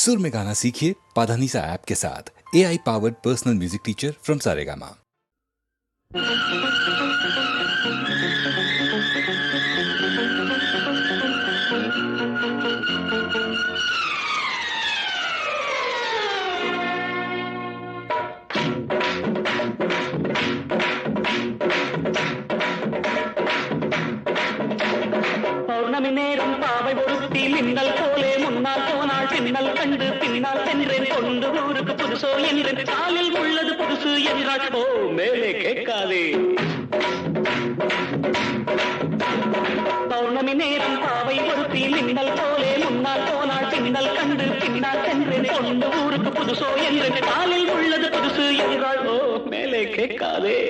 सुर में गाना सीखिए पाधानीसा ऐप के साथ। AI powered personal music teacher from Saregama. பௌர்ணமி நேரம் பாவை ஒருத்தி மின்னல் போலே முன்னால் போனால் பின்னல் கண்டு பின்னால் சென்றேன் கொண்டு ஊருக்கு புதுசோ என்றேன் காலில் உள்ளது புதுசு என்றாள். ஓ மேலே கேட்காதே. பௌர்ணமி நேரம் பாவை ஒருத்தி மின்னல் போலே முன்னால் போனால் பின்னல் கண்டு பின்னால் சென்றேன் கொண்டு ஊருக்கு புதுசோ என்றேன் காலில் உள்ளது புதுசு என்றாள். ஓ மேலே கேட்காதே.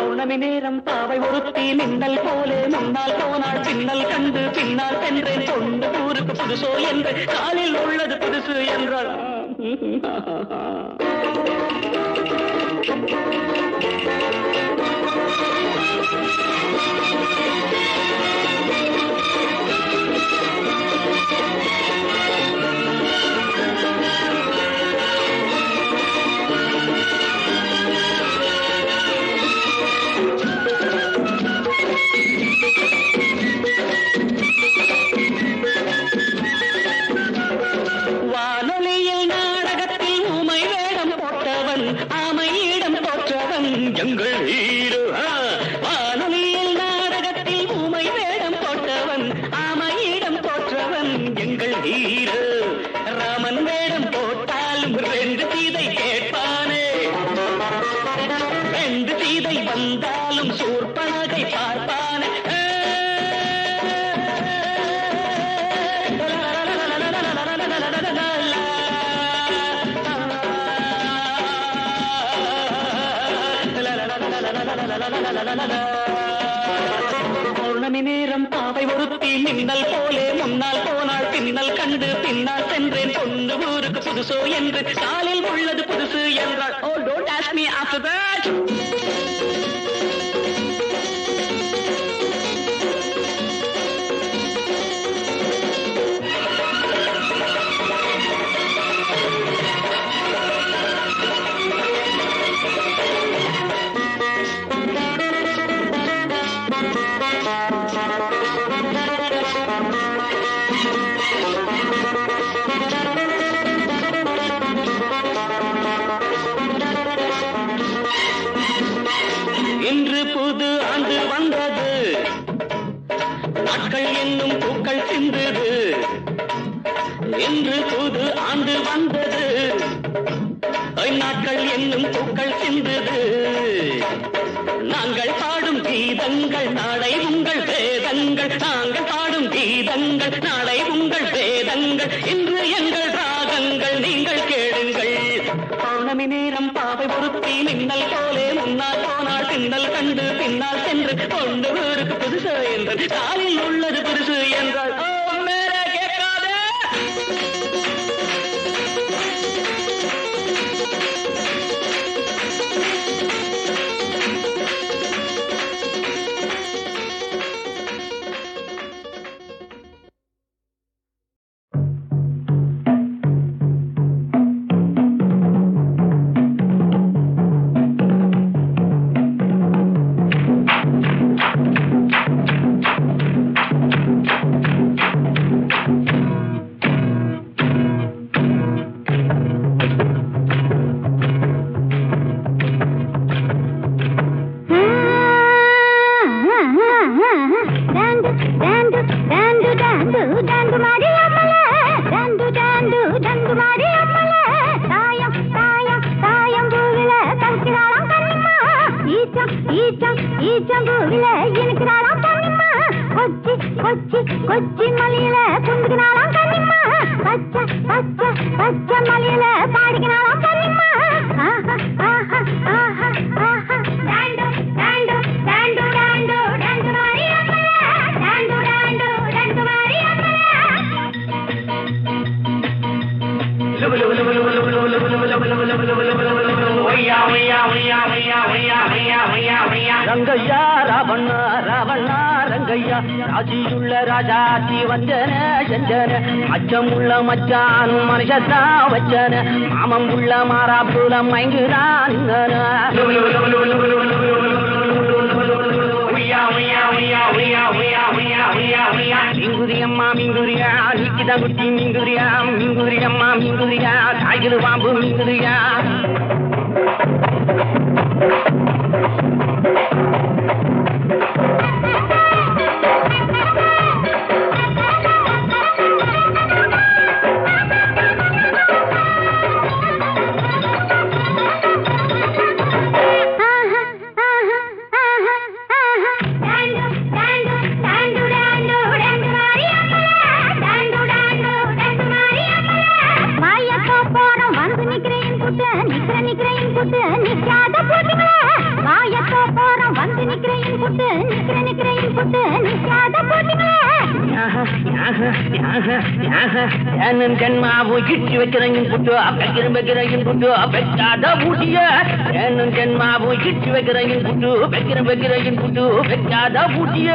பௌர்ணமி நேரம் பாவை ஒருத்தி மின்னல் போலே முன்னால் போனால் பின்னல் கண்டு பின்னால் சென்றேன் கொண்டு ஊருக்கு புதுசோ என்று காலில் உள்ளது புதுசு என்றாள். பௌர்ணமி நேரம் பாவை ஒருத்தி மின்னல் போலே முன்னால் போனால் பின்னல் கண்டு பின்னால் சென்றேன் கொண்டு ஊருக்கு புதுசோ என்று காலில் உள்ளது புதுசு என்றாள். Oh, don't ask me after that. இன்று புது ஆண்டு வந்தது, நாட்கள் என்னும் பூக்கள் சிந்தது. இன்று புது ஆண்டு வந்தது, நாட்கள் என்னும் பூக்கள் சிந்தது. நாங்கள் பாடும் கீதங்கள் நாளை உங்கள் வேதங்கள், நாங்கள் பாடும் கீதங்கள் நாளை உங்கள் வேதங்கள், இன்று எங்கள் ராகங்கள் நீங்கள் கேளுங்கள். பௌர்ணமி நேரம் பாவை ஒருத்தி மின்னல் போலே முன்னால் போனால் பின்னல் கண்டு பின்னால் சென்று கொண்டு ஊருக்கு புதுசு என்று காலில் உள்ளது புதுசு என்றாள். மேலே கேட்காதே. ஈச்சம் பூவில எனக்கு நாளாம் கண்ணிம்மா கொச்சி மலையில குந்துக்குனாலாம் கண்ணிம்மா பச்சை மலையில பாடிக்கினாலாம் கண்ணிம்மா ஆஹா ஆஹா ஆஹா ஆஹா டாண்டு டாண்டு டாண்டு டாண்டு டாண்டு மாரி அம்மல டாண்டு டாண்டு டாண்டு மாரி அம்மல ரங்கையா ராவண்ணா ராவண்ணா ரங்கையா ராஜியுள்ள ராஜாத்தி வந்தன செஞ்சன அச்சமுள்ள மச்சான் மனுஷத்தா வச்சன மாமம் உள்ள மாறாப்புல மயங்குதான் மிங்குதியம்மா மிங்குதியா நீக்கிதான் குட்டி மிங்குதியா மிங்குதியம்மா மிங்குதியா காய்கிற பாம்பு மிங்குதியா ஜென்மாவு இட்டு வைக்கிறேன் புட்டு வைக்கிறேன் புட்டு வெச்சாத பூட்டிய ஜென்மாவு இட்டு வைக்கிறேன் புட்டு வைக்கிறேன் புட்டு வெச்சாத பூட்டிய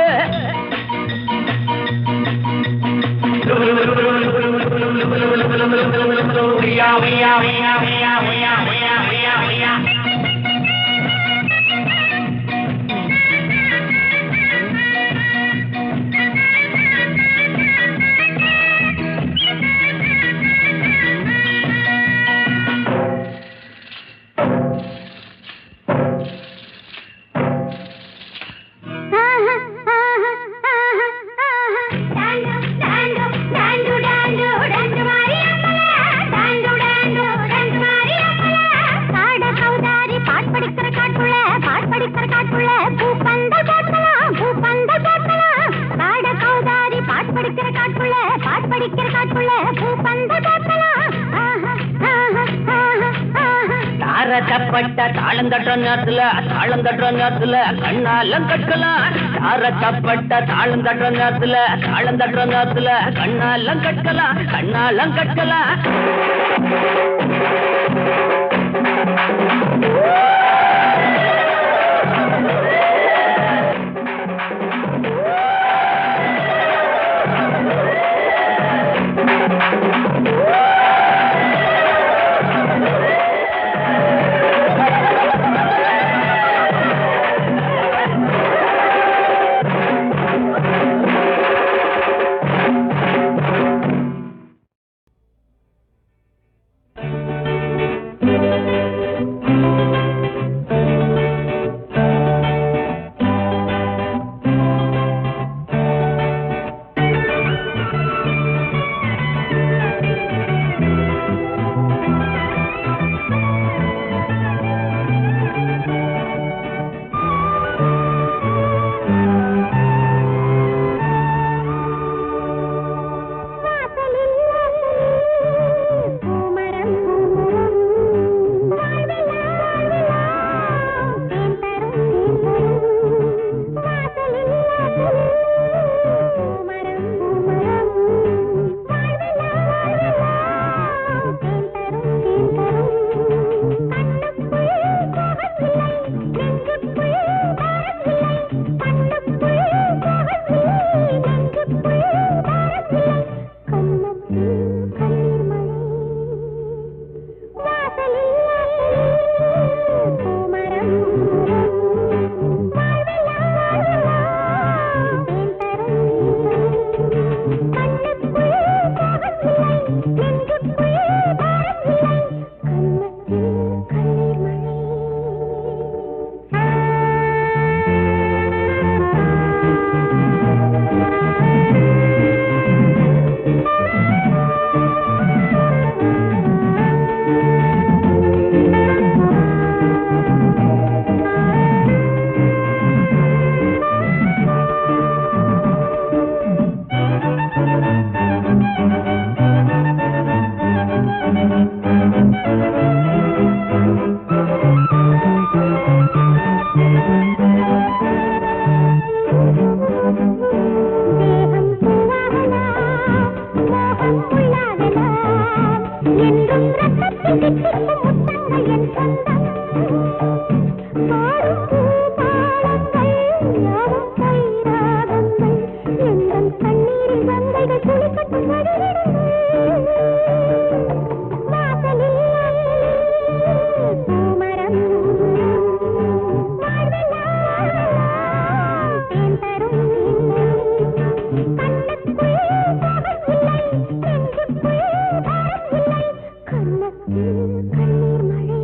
தப்பட்ட தாளம் தட்டுற நேரத்துல கண்ணாலம் கட்டலாம் தப்பட்ட தாளம் தட்டுற நேரத்துல கண்ணாலம் கட்டலாம் வாழ்வெல்லாம் என்றும் ரத்தத்தில் தித்திக்கும் முத்தங்கள் என் சொந்தம். பாடும் பூபாலங்கள் யாவும் கைராகங்கள் எங்கள் கண்ணீரில் கங்கைகள் குளிக்கட்டும் வழிவிடுங்கள். வாசலில் பூமரம் வாழ்வெல்லாம் தேன் தரும் கண்ணுக்குள் தாகம் இல்லை நெஞ்சுக்குள் பாரம் இல்லை கண்ணத்தில் கண்ணீர் மழை.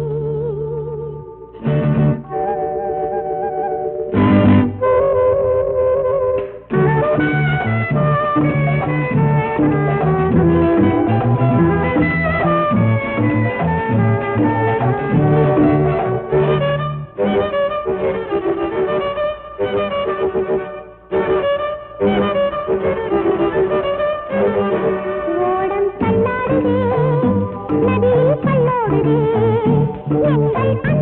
ஓடம் தள்ளாடுதே நதியில் கல்லோடுதே எங்கள் அன்பரம்பம்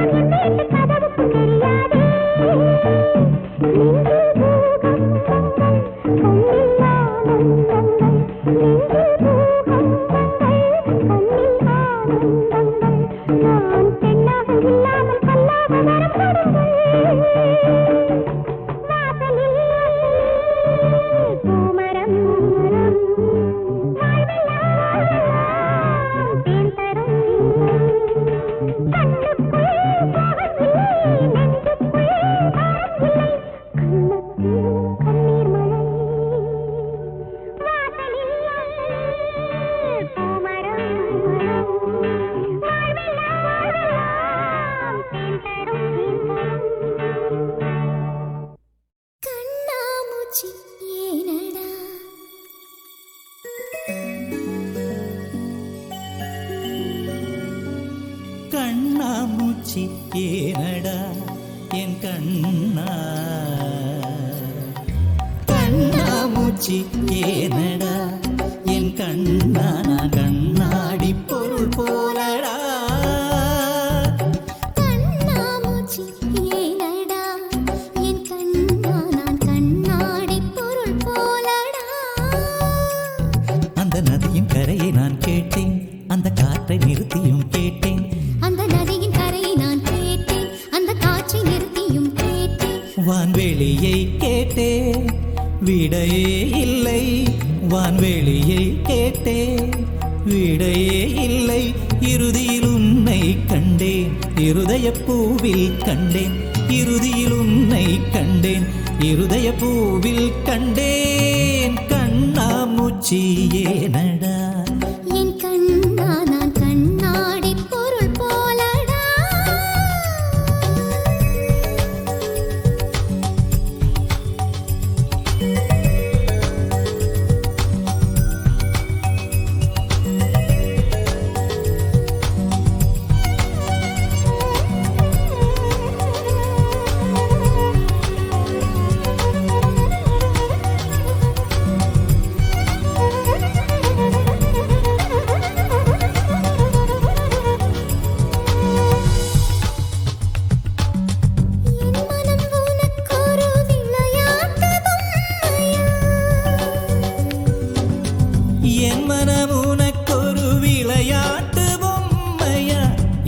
என் வீட்டு கதவுக்கு தெரியாதே. நெஞ்சில் பூகம்பங்கள் கண்ணில் ஆனந்தங்கள் நெஞ்சில் பூகம்பங்கள் கண்ணில் ஆனந்தங்கள் நான் பெண்ணாக இல்லாமல் கல்லாக வரம் கொடுங்கள். வாசலில் பூமரம் வாழ்வெல்லாம் தேன் தரும் கண்ணுக்குள் தாகம் இல்லை நெஞ்சுக்குள் பாரம் இல்லை கண்ணத்தில் கண்ணீர் மழை. வாசலில் பூமரம் வாழ்வெல்லாம் தேன் தரும் கண்ணாமூச்சி ஏனடா கண்ணாமூச்சி ஏனடா என் கண்ணா கண்ணாமூச்சி ஏனடா என் கண்ணா நான் கண்ணாடி பொருள் போலடா கண்ணாமூச்சி ஏனடா என் கண்ணா நான் கண்ணாடி பொருள் போலடா. அந்த நதியின் கரையை நான் கேட்டேன் அந்த காற்றை நிறுத்தியும் கேட்டேன் அந்த நதியின் கரையை நான் கேட்டேன் அந்த காற்றை நிறுத்தியும் கேட்டேன். வான்வெளியை கேட்டே விடையே இல்லை வான்வெளியை கேட்டே விடையே இல்லை இறுதியில் உன்னை கண்டேன் இருதய பூவில் கண்டேன் இறுதியில் உன்னை கண்டேன் இருதய பூவில் கண்டேன் கண்ணாமூச்சி ஏனடா என் கண்ணா நான் கண்ணாடி பொருள் போலடா. என் மனம் உனக்கொரு விளையாட்டு பொம்மையா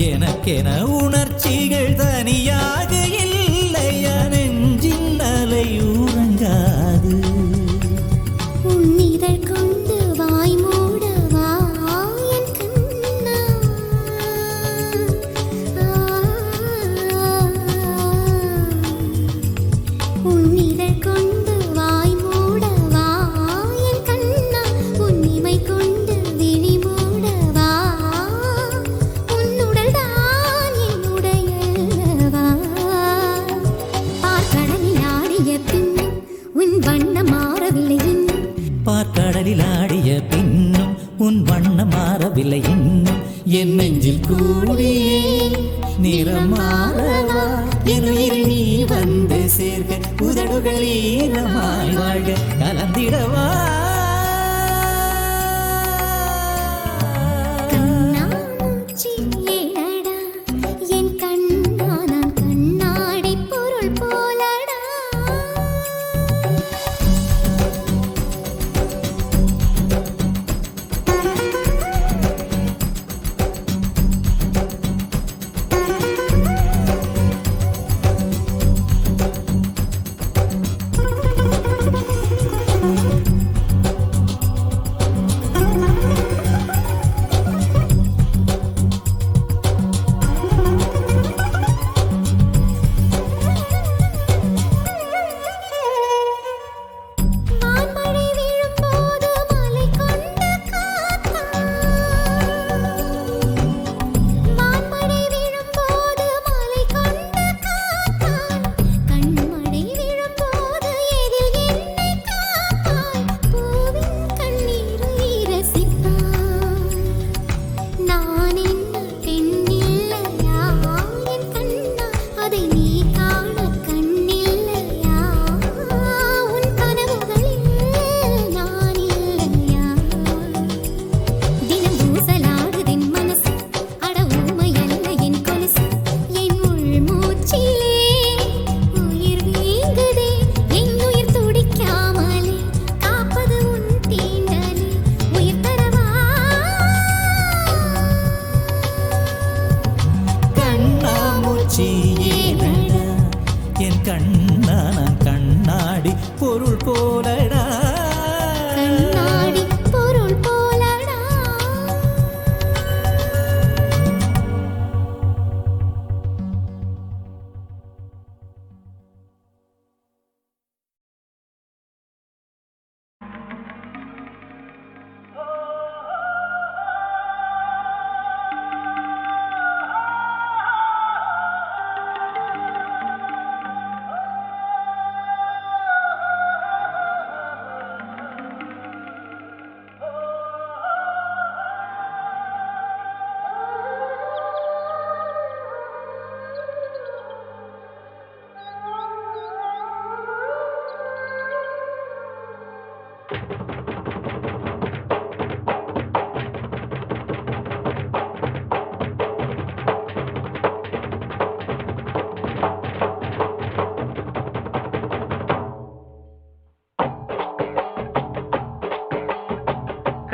எனக்கென உணர்ச்சிகள் தனியாக இல்லையா நெஞ்சின் அலை உறங்காது உன்னிதழ் கொண்டு வாய் மூடவா என் கண்ணா. உன்னிதழ் கொண்டு வாய் மூடவா என் கண்ணா. உன்னிமை கொண்டு விழி மூடவா உன்னுடல் தான் என்னுடையவா. பார்க்கடலில் ஆடிய பின்னும் உன் வண்ணம் மாறவில்லை இன்னும். பார்க்கடலில் ஆடிய பின்னும் உன் வண்ணம் மாறவில்லை இன்னும் என் நெஞ்சில் கூடியே நிறம் மாறவா என் உயிரில் நீ வந்து சேர்க்க உதடுகள் ஈரமாய் வாழ்க கலந்திடவா கண்ணாமூச்சி ஏனடா என் கண்ணா நான் கண்ணாடி பொருள் போலடா.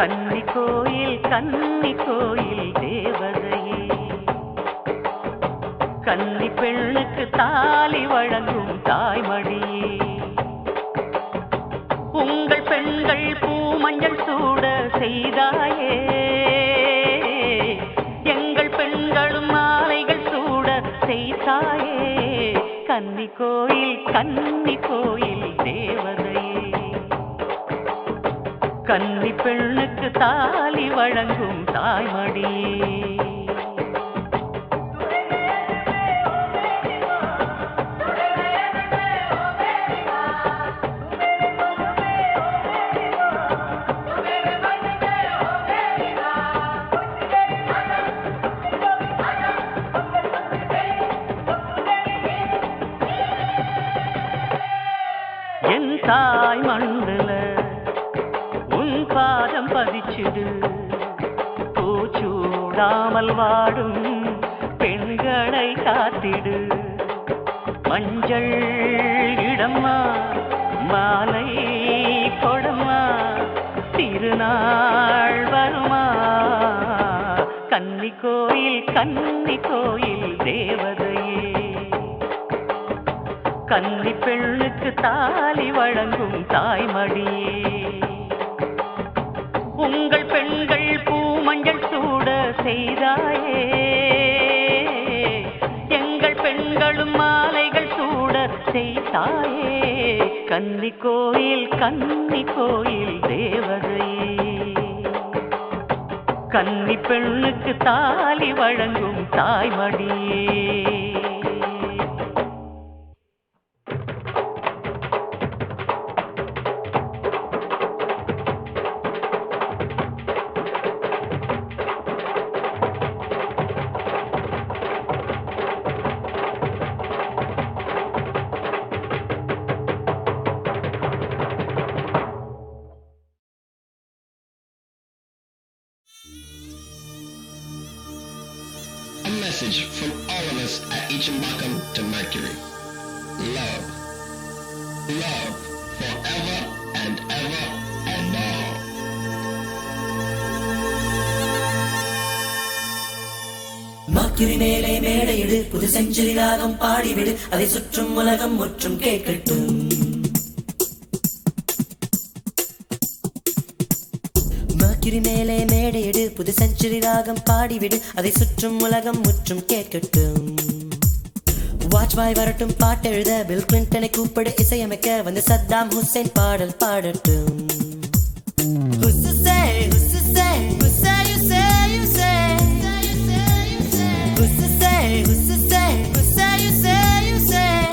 கன்னி கோயில் தேவதையே, கன்னி பெண்ணுக்கு தாலி வழங்கும் தாய்மடியே, உங்கள் பெண்கள் பூமஞ்சள் சூட செய்தாயே, எங்கள் பெண்களும் மாலைகள் சூட செய்தாயே, கன்னி கோயில் தேவதையே, கன்னி பெண்ணுக்கு தாலி வழங்கும் தாய்மடியே. என் தாய் மண்டல உன் பாதம் பதிச்சுடு, பூச்சூடாமல் வாடும் பெண்களை காத்திடு, மஞ்சள் இடம்மா மாலை கொடம்மா திருநாள் வருமா, கன்னி கோயில் தேவதையே, கன்னி பெண்ணுக்கு தாலி வழங்கும் தாய்மடியே, உங்கள் பெண்கள் பூமஞ்சள் சூட செய்தாயே, எங்கள் பெண்களும் மாலைகள் சூட செய்தாயே, கன்னி கோயில் தேவதையே, கன்னி பெண்ணுக்கு தாலி வழங்கும் தாய்மடியே. A message from all of us at Ichimbakum to Mercury. Love. Love forever and ever and all. மக்கிரி மேலே மேடையிடு, புது செஞ்சுரி ராகம் பாடிவிடு, அதை சுற்றும் உலகம் முற்றும் கேட்கட்டும். மக்கிரி மேலே மேடையிடு, புது செஞ்சுரி ராகம் பாடிவிடு, அதை சுற்றும் உலகம் முற்றும் கேட்கட்டும். வாஜ்பாய் வரட்டும் பாட்டெழுத, பில் கிளின்டனை கூப்பிடு இசையமைக்க, வந்து சத்தாம் ஹுசைன் பாடல் பாடட்டும்.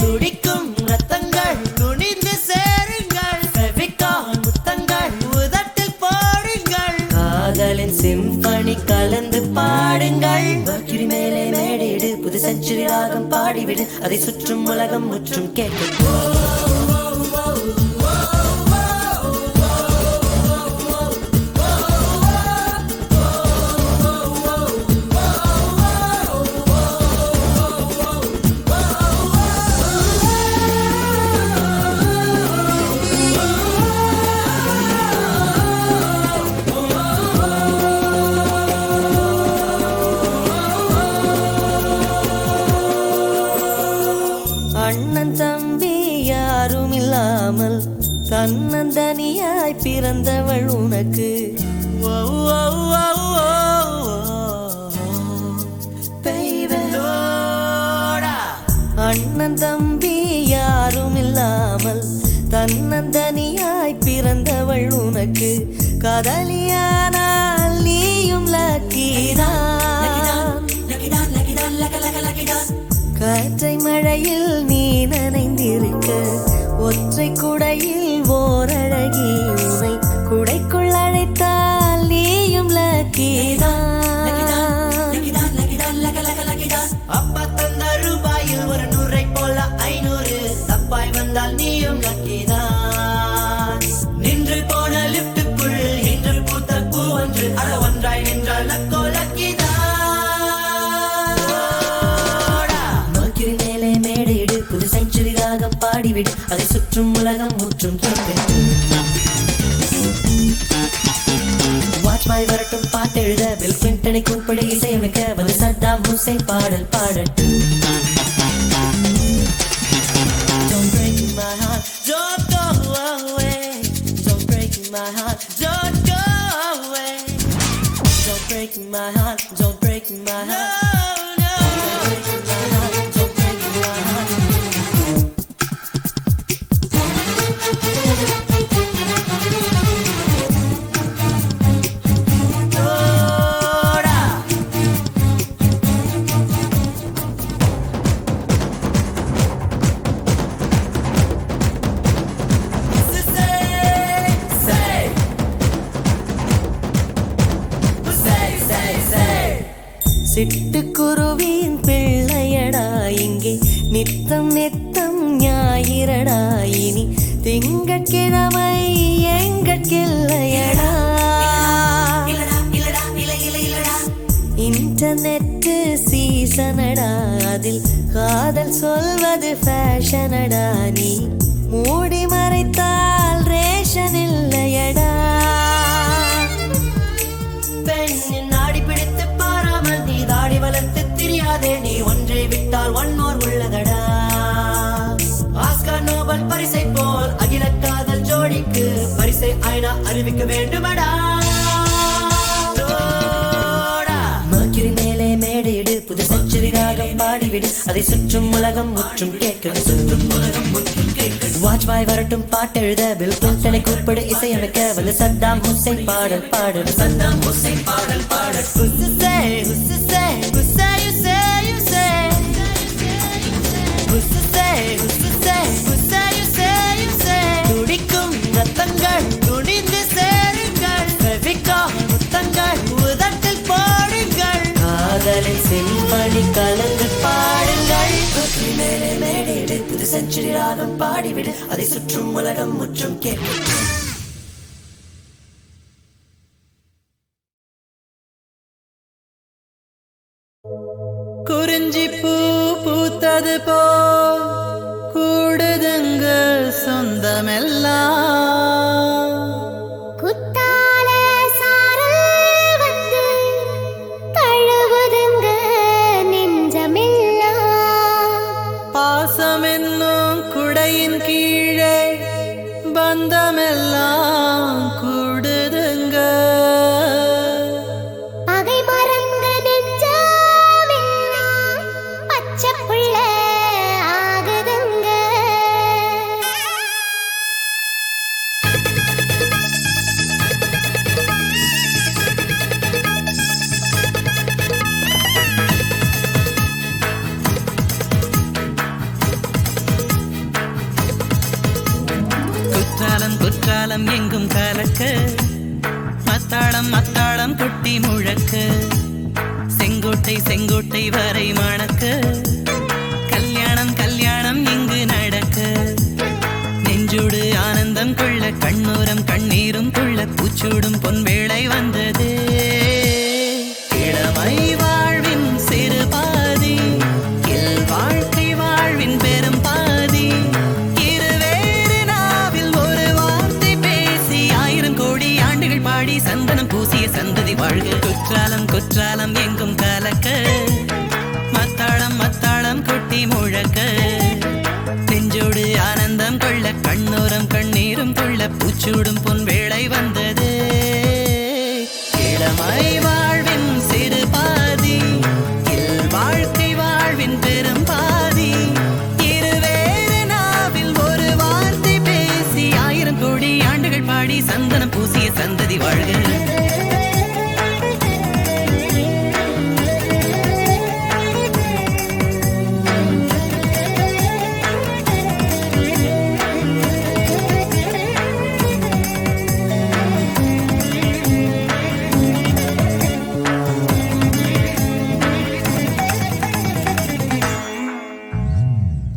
துடிக்கும் ரத்தங்கள் துணிந்து சேருங்கள், ஃபெவிகால் முத்தங்கள் உதட்டில் போடுங்கள், காதலின் சிம்பனி கலந்து பாடுங்கள். மர்க்யூரி மேலே மேடையிடு, புது செஞ்சுரி ராகம் பாடிவிடு, அதை சுற்றும் உலகம் முற்றும் கேட்கட்டும். அண்ணன் தம்பி யாரும் இல்லாமல் தன்னந்தனியாய் பிறந்தவள் உனக்கு, அண்ணன் தம்பி யாரும் இல்லாமல் தன்னந்தனியாய் பிறந்தவள் உனக்கு, காதலியானால் நீயும் லக்கிதான். காற்றை மழையில் நீ நனைந்திருக்க, ஒற்றை குடையில் ஓரழகி உனை குடைக்குள் அழைத்தால் நீயும் லக்கிதான். அப்பா தந்த ரூபாயில் ஒரு 100 போல 500, தப்பாய் வந்தால் நீயும் லக்கிதான். நின்று போன லிப்டுக்குள் இன்று பூத்த பூ ஒன்று, அட ஒன்றாய் நின்றால் லக்கோ லக்கிதான். மேடையிடு, புது செஞ்சுரி ராகம் பாடிவிடு, அதை சுற்றும் உலகம் முற்றும் கேட்கட்டும். வாஜ்பாய் வரட்டும் பாட்டெழுத பில் கிளின்டனை கூப்பிடு இசையமைக்க வந்து சத்தாம் ஹுசைன் பாடல் பாடட்டும். Don't break my heart, don't go away. Don't break my heart, don't go away. Don't break my heart, don't break my heart. சிட்டுக்குருவியின் பிள்ளையடா இங்கே நித்தம் நித்தம் ஞாயிறடா இனி திங்கட்கிழமை எங்கட்கில்லையடா. இன்டர்நெட் சீசனடா அதில் காதல் சொல்வது ஃபேஷனடா நீ மூடி மறைத்தால் ரேஷன் இல்லையடா. பெண்ணின் நாடி பிடித்து பாராமல் நீ தாடி வளர்த்து தெரியாதே நீ ஒன்றை விட்டால் ஒன்னோர் உள்ளதடா. ஆஸ்கார் நோபல் பரிசை போல் அகில காதல் ஜோடிக்கு பரிசை ஐநா அறிவிக்க வேண்டுமடா. மர்க்யூரி மேலே மேடையிடு புது செஞ்சுரி ராகம் பாடிவிடு அதை சுற்றும் உலகம் முற்றும் கேட்கட்டும். வாஜ்பாய் வரட்டும் பாட்டெழுத பில் கிளின்டனை கூப்பிடு இசையமைக்க வந்து சத்தாம் ஹுசைன் பாடல் பாடல். சத்தாம் ஹுசைன் பாடல் பாடல். துடிக்கும் ரத்தங்கள் துணிந்து சேருங்கள் முத்தங்கள் உதட்டில் போடுங்கள் காதலை செல்வழி கலந்து பாடுங்கள். மேலே மேடையிடு புது செஞ்சுரி ராகம் பாடிவிடு அதை சுற்றும் உலகம் முற்றும் கேட்கட்டும். குறிஞ்சி பூ பூத்தது போ கூடுதுங்க சொந்தமெல்லாம். குத்தால சாரல் வந்து தழுவுதுங்க நெஞ்சமெல்லாம். பாசம் என்னும் குடையின் கீழே பந்தமெல்லாம் கூடுதுங்க. பகை மறந்த நெஞ்சமெல்லாம் பச்சை புள்ள ஆகுதுங்க. குற்றாலம் குற்றாலம் எங்கும் கலக்க மத்தாளம் மத்தாளம் கொட்டி முழக்க செங்கோட்டை செங்கோட்டை வரை மணக்க கல்யாணம் கல்யாணம் இங்கு நடக்க நெஞ்சோடு ஆனந்தம் கொள்ள கண்ணோரம் கண்ணீரும் கொள்ள பூச்சூடும் பொன்வேளை வந்தது. இளமை வாழ்வின் சிறு பாதி இல் வாழ்க்கை வாழ்வின் பெரும் பாதி இருவேறு நாவில் ஒரு வார்த்தை பேசி 1000 கோடி ஆண்டுகள் பாடி சந்தனம் பூசிய சந்ததி வாழ்க. குற்றாலம் குற்றாலம் எங்கும் கலக்க மத்தாளம் மத்தாளம் கொட்டி முழக்க நெஞ்சோடு ஆனந்தம் கொள்ள கண்ணோரம் கண்ணீரும் கொள்ள பூச்சூடும் பொன்வேளை வந்தது. இளமை வாழ்வின் சிறு பாதி இல் வாழ்க்கை வாழ்வின் பெரும் பாதி இருவேறு நாவில் ஒரு வார்த்தை பேசி 1000 கோடி ஆண்டுகள் பாடி சந்தனம் பூசிய சந்ததி வாழ்க.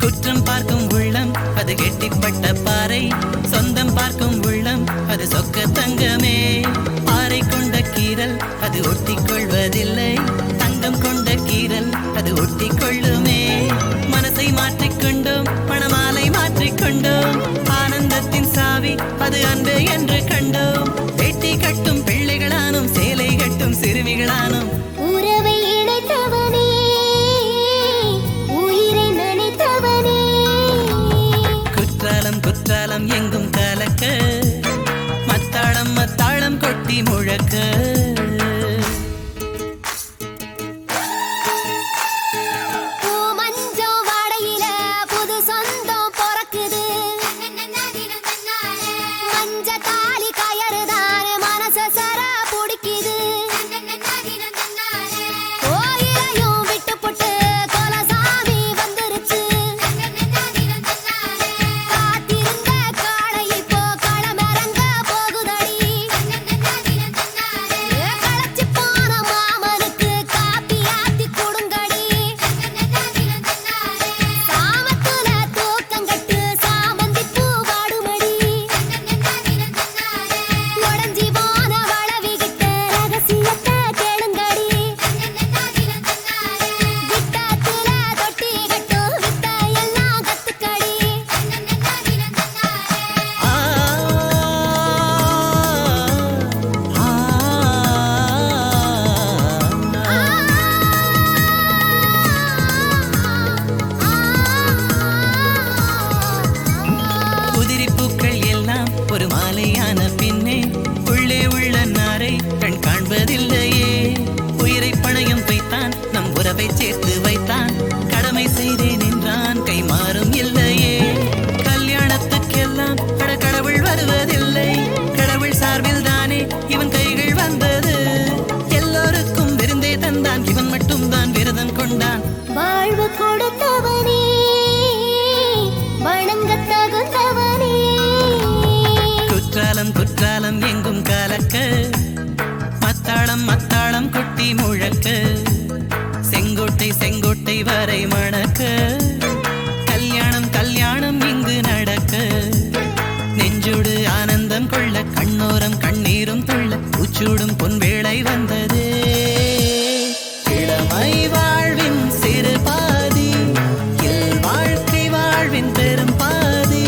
குற்றம் பார்க்கும் உள்ளம் அது கெட்டிப்பட்ட பாறை சொந்தம் பார்க்கும் உள்ளம் அது சொக்க தங்கமே. பாறை கொண்ட கீரல் அது ஒட்டிக்கொள்வதில்லை தங்கம் கொண்ட கீரல் அது ஒட்டிக்கொள்ளுமே. மனசை மாற்றிக்கொண்டோம் மணமாலை மாற்றிக்கொண்டோம் ஆனந்தத்தின் சாவி அது அன்பு என்று கண்டோம். வெட்டி கட்டும் பிள்ளைகளானும் மத்தாளம் மத்தாளம் கொட்டி முழக்க செங்கோட்டை செங்கோட்டை வரை மணக்க கல்யாணம் கல்யாணம் இங்கு நடக்க நெஞ்சோடு ஆனந்தம் கொள்ள கண்ணோரம் கண்ணீரும் துள்ள உச்சூடும் பொன்வேளை வந்தது இளமை வாழ்வின் சிறு பாதி இல் வாழ்க்கை வாழ்வின் பெரும் பாதி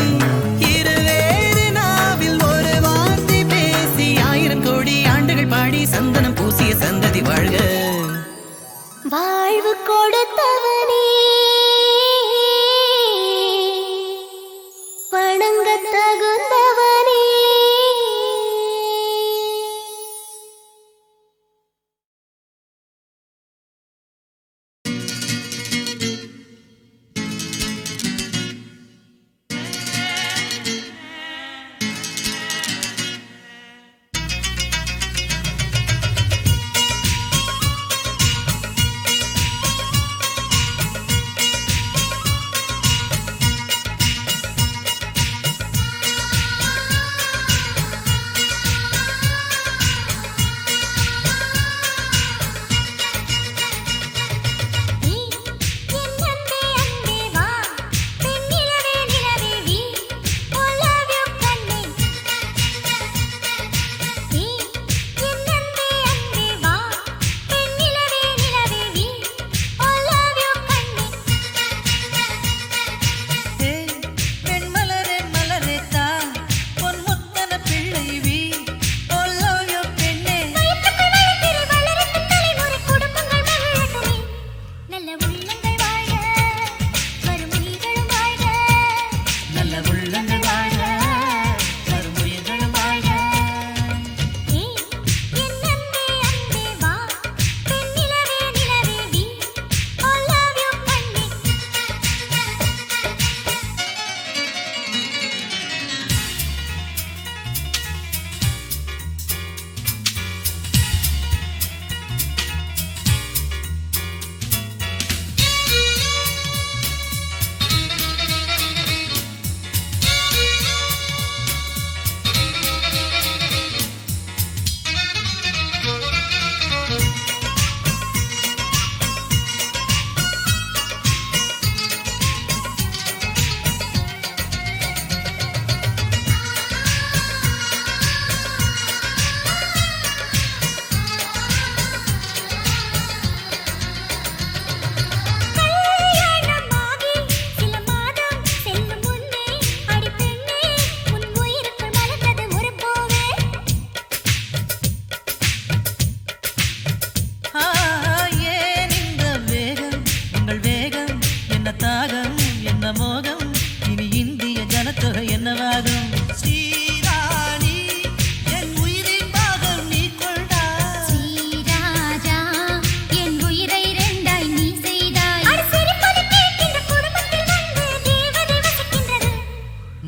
இருவேறு நாவில் ஒரு வார்த்தை பேசி 1000 கோடி ஆண்டுகள் பாடி சந்தனம் பூசிய சந்ததி வாழ்க வாழ்வு கொடுத்தவனே வணங்க தகுந்தவனே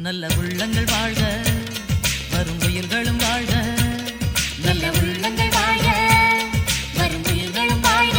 நல்ல உள்ளங்கள் வாழ்க வரும் உயிர்களும் வாழ்க நல்ல உள்ளங்கள் வாழ்க வரும் உயிர்களும் வாழ்க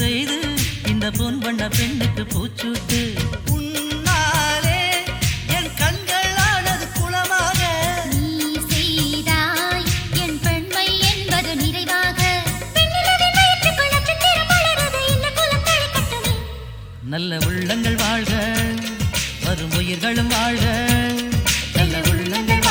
செய்து இந்த பொன் வண்ண பெண்ணுக்கு பூச்சூட்டு உன்னாலே என் கண்களானது குளமாக நீ செய்தாய் என் பெண்மை என்பது நிறைவாக பெண்ணிலவின் வயிற்றுக்குள் நட்சத்திரம் வளருது இந்த குலம் தழைக்கட்டுமே நல்ல உள்ளங்கள் வாழ்க வரும் உயிர்களும் வாழ்க நல்ல உள்ளங்கள்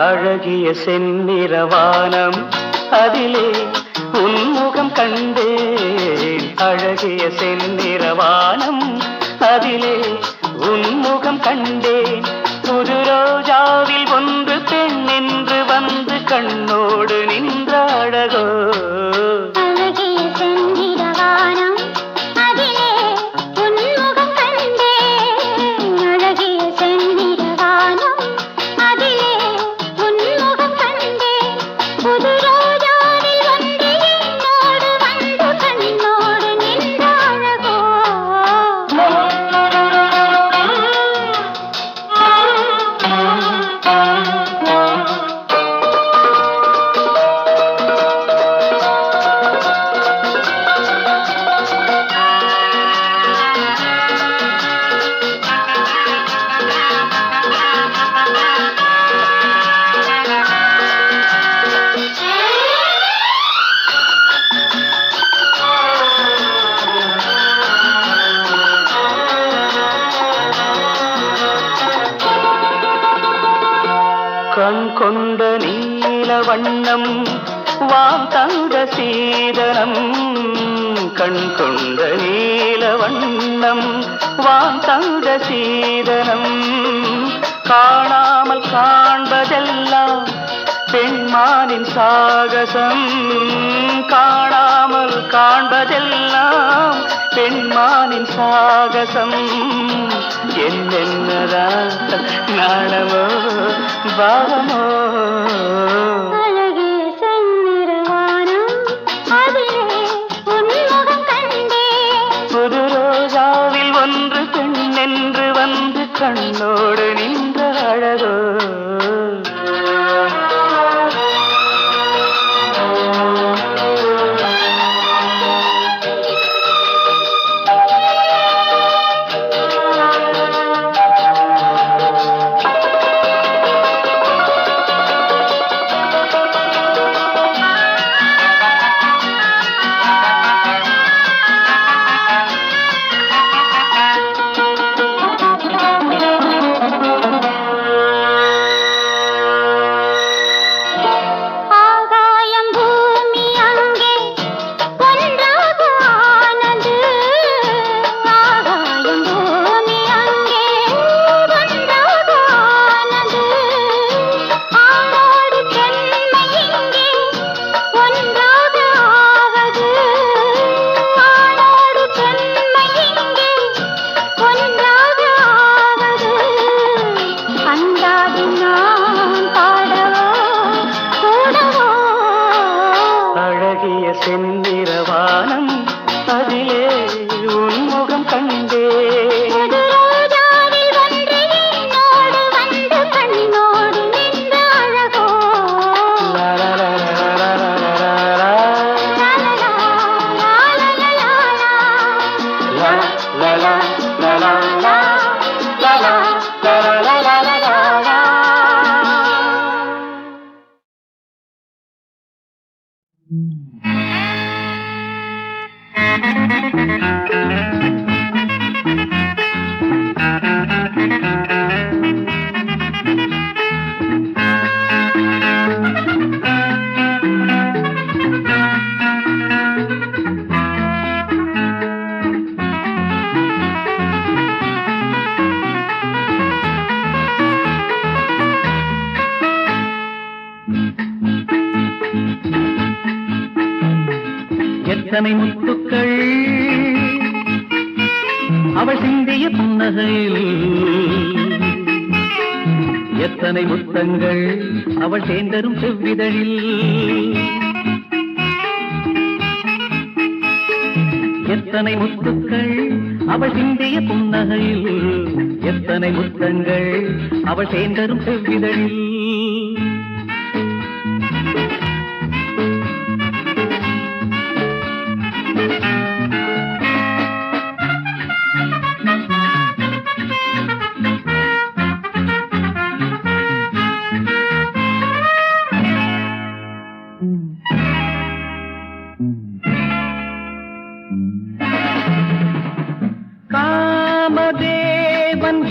அழகிய செந்நிறவானம் அதிலே உன்முகம் கண்டேன். அழகிய செந்நிறவானம் அதிலே உன்முகம் கண்டேன். புது ரோஜாவில் ஒன்று பெண் என்று வந்து கண்ணோடு நின்ற அழகோ. அழகிய செந்நிறவானம் அதிலே உன்முகம் கண்டேன். அழகிய செந்நிறவானம் அதிலே உன்முகம் கண்டேன். புது ரோஜாவில் ஒன்று என்னோடு வந்து கண்ணோடு நின்ற அழகோ. கண் கொண்ட நீல வண்ணம் வாம் தங்க சீதனம். கண் கொண்ட நீல வண்ணம் வாம் தங்க சீதனம். காணாமல் காண்பதெல்லாம் பெண்மானின் சாகசம். காணாமல் காண்பதெல்லாம் பெண்மானின் சாகசம். என்னென்னதான் நாணமோ பாவமோ. அழகிய செந்நிறவானம் அதிலே உன்முகம் கண்டேன். புது ரோஜாவில் ஒன்று பெண் என்று வந்து கண்ணோடு நின்ற அழகோ. ஆகாயம் பூமி அங்கே ஒன்றாக ஆனது. ஆகாயம் பூமி அங்கே ஒன்றாக ஆனது. ஆணோடு பெண்மை இங்கே ஒன்றாக ஆவது. ஆணோடு பெண்மை இங்கே ஒன்றாக ஆவது. அந்தாதி நான் பாடவோ கூடவோ. அழகிய செந்நிறவானம் அதிலே உன்முகம் கண்டே. புது ரோஜாவில் ஒன்று என்னோடு வந்து கண்ணோடு நின்ற அழகோ. லா லா லா லா லா லா லா லா. லாலலா, லாலலலாலா. லா லா லா லா லா லா. லா லா லா லா லா லா லா. எத்தனை முத்துக்கள் அவள் சிந்திய புன்னகையில், எத்தனை முத்தங்கள் அவள் சேர்ந்தரும் செவ்விதழில். எத்தனை முத்துக்கள் அவள் சிந்திய புன்னகையில், எத்தனை முத்தங்கள் அவள் சேர்ந்தரும் செவ்விதழில்.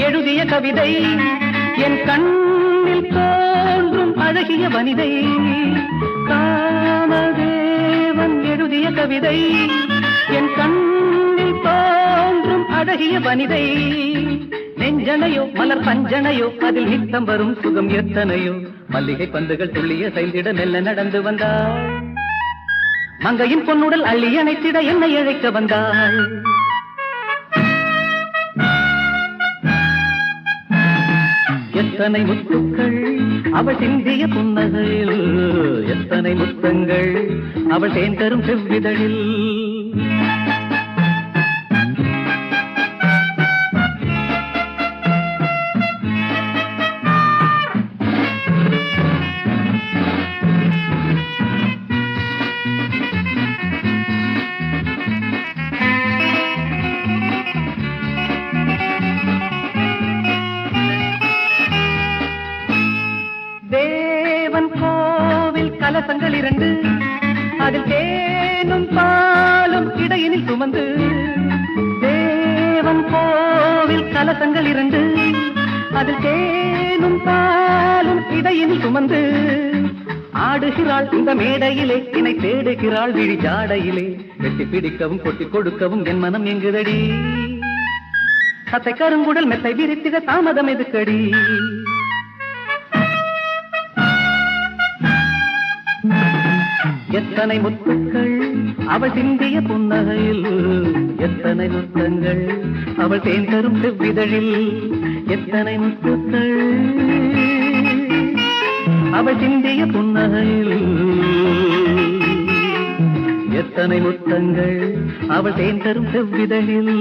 எழுதிய கவிதை என் கண்ணில் தோன்றும் அழகிய வனிதை காமதேவன் எழுதிய கவிதை என் கண்ணில் தோன்றும் அழகிய வனிதை நெஞ்சனையோ மலர் பஞ்சனையோ அதில் நித்தம் வரும் சுகம் எத்தனையோ மல்லிகை பந்துகள் துள்ளிய செயல்திட மெல்ல நடந்து வந்தாள் மங்கையின் பொன்னுடல் அள்ளி அணைத்திட என்னை அழைக்க வந்தாள் எத்தனை முத்துக்கள் அவள் சிந்திய புன்னகையில் எத்தனை முத்தங்கள் அவள் தேன் தரும் செவ்விதழில் கலசங்கள் இரண்டு அதில் தேனும் பாலும் இடையினில் சுமந்து தேவன் கோவில் கலசங்கள் இரண்டு அதில் தேனும் பாலும் இடையினில் சுமந்து ஆடுகிறாள் இந்த மேடையிலே என்னை தேடுகிறாள் விழி ஜாடையிலே வெட்டி பிடிக்கவும் கொட்டி கொடுக்கவும் என் மனம் எங்குதடி சத்தை கருங்குடல் மெத்தை விரித்திட தாமதம் எதுக்கடி எத்தனை முத்துக்கள் அவள் சிந்திய புன்னகையில் எத்தனை முத்தங்கள் அவள் தேன் தரும் செவ்விதழில் எத்தனை முத்துக்கள் அவள் சிந்திய புன்னகையில் எத்தனை முத்தங்கள் அவள் தேன் தரும் செவ்விதழில்